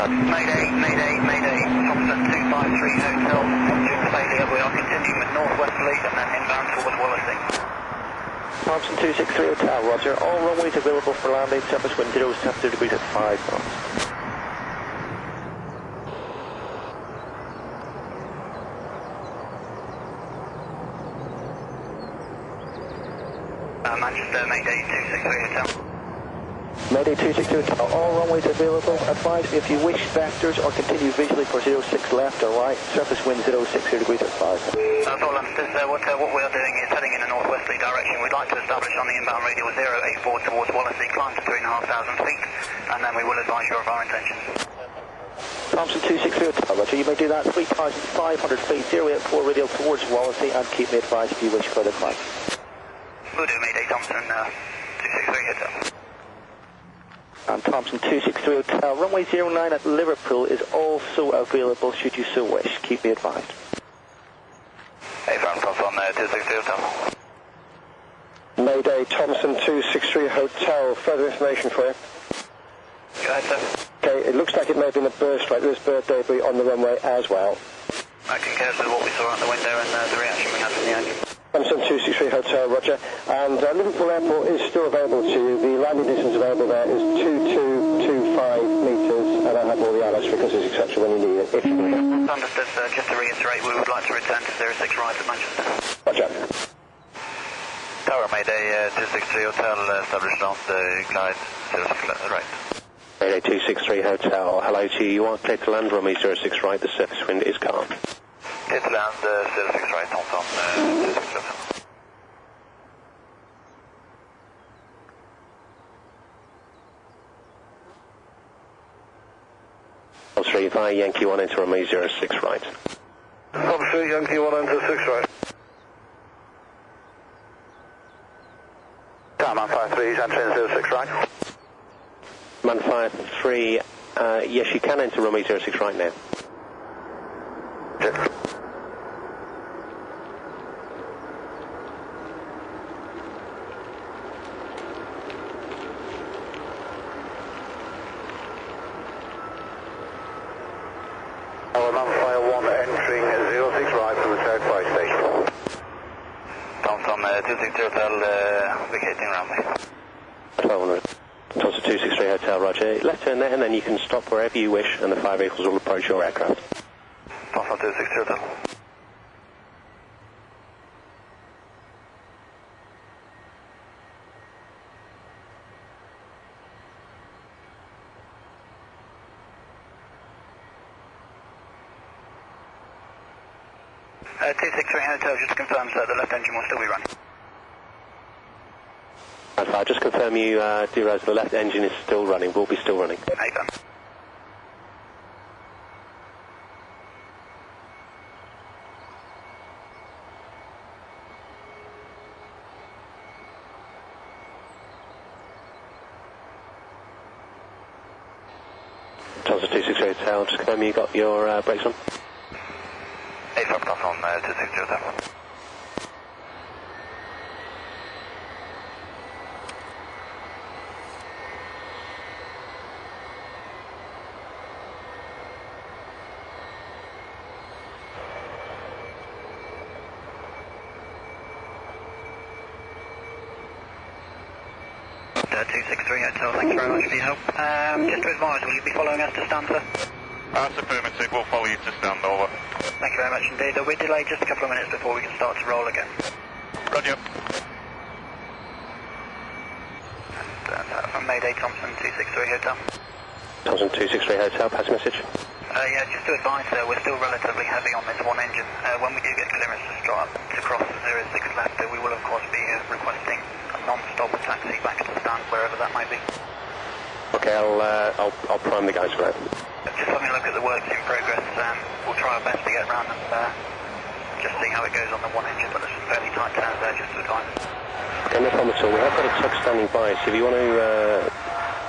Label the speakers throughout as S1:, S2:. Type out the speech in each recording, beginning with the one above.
S1: Mayday, Mayday. Thompson 253 Hotel, engine failure. We are continuing with northwesterly and then inbound towards Wallasey.
S2: Thompson 263 Hotel, roger. All runways available for landing, surface wind 070 degrees at 5 knots.
S1: Manchester, Mayday 263 Hotel.
S2: Mayday 262 Hotel, all runways available. Advise me if you wish vectors or continue visually for 06 left or right. Surface wind 060 degrees at 5.
S1: That's all understood, sir. What we are doing is heading in a northwesterly direction. We'd like to establish on the inbound radial 084 towards Wallasey, climb to 3,500 feet, and then we will advise you of our intentions.
S2: Thompson 263 Hotel, roger. You may do that 3,500 feet, 084 radial towards Wallasey, and keep me advised if you wish further climb.
S1: We'll do Mayday Thompson 263 Hotel.
S2: And Thompson 263 Hotel, runway 09 at Liverpool is also available should you so wish. Keep me advised.
S1: Hey, Thompson 263 Hotel.
S3: Mayday Thompson 263 Hotel, further information for you.
S1: Go ahead, sir.
S3: Okay, it looks like it may have been a burst like this bird debris on the runway as well.
S1: That concurs with what we saw out the window and the reaction we had from the engine.
S3: Thompson 263 Hotel, roger. And Liverpool Airport is still available to you. The landing distance available there is 2225 metres, and I have all the ILS frequencies, etc. when you need it, if you need it.
S1: Understood, sir. Just to reiterate, we would like to return to 06 right at Manchester.
S3: Roger.
S1: Tower, Mayday 263 Hotel, established on the glide 06 right.
S2: Mayday 263 Hotel, hello to you. You are clear to land runway 06 right, the surface wind is calm.
S1: Clear to land 06 right, Thompson 263 Hotel.
S2: 3 via Yankee 1 into runway 06 right.
S3: Obviously, Yankee 1 into 6 right.
S1: Tower, man 53, entering 06 right.
S2: Man 53, yes you can enter runway 06 right now.
S1: Check. Thompson 263 Hotel, vacating runway.
S2: 1200. Thompson 263 Hotel, roger. Left turn there and then you can stop wherever you wish and the fire vehicles will approach your aircraft.
S1: Thompson 263 Hotel. Uh, 263 Hotel, just to confirm, sir, the left engine will still be running.
S2: I'll just confirm you do realize the left engine is still running, will be still running.
S1: Hey, done.
S2: Thompson 263 Hotel, just confirm you got your brakes on.
S1: Hey, Thompson 263 Hotel. Hotel 263 Hotel, thank you very much for your help. Just to advise, will you be following us to Stanford?
S4: That's affirmative, we'll follow you to stand over.
S1: Thank you very much indeed. We're delayed just a couple of minutes before we can start to roll again.
S4: Roger.
S1: And from Mayday Thompson 263 Hotel.
S2: Thompson 263 Hotel, pass message.
S1: Yeah, just to advise, sir, we're still relatively heavy on this one engine. When we do get clearance to cross 06 left, we will of course be requesting a non-stop taxi back to the stand, wherever that might be.
S2: Okay, I'll prime the guys for that.
S1: Just having a look at the works in progress. We'll try our best to get around and just see how it goes on the one engine, but there's some fairly tight turns there just to advise.
S2: Okay, no problem at all. We have got a tug standing by, so if you want to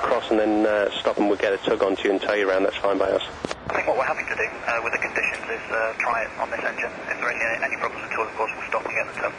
S2: cross and then stop and we'll get a tug onto you and tow you around, that's fine by us.
S1: I think what we're having to do with the conditions is try it on this engine. If there are any problems at all, of course, we'll stop and get the tug.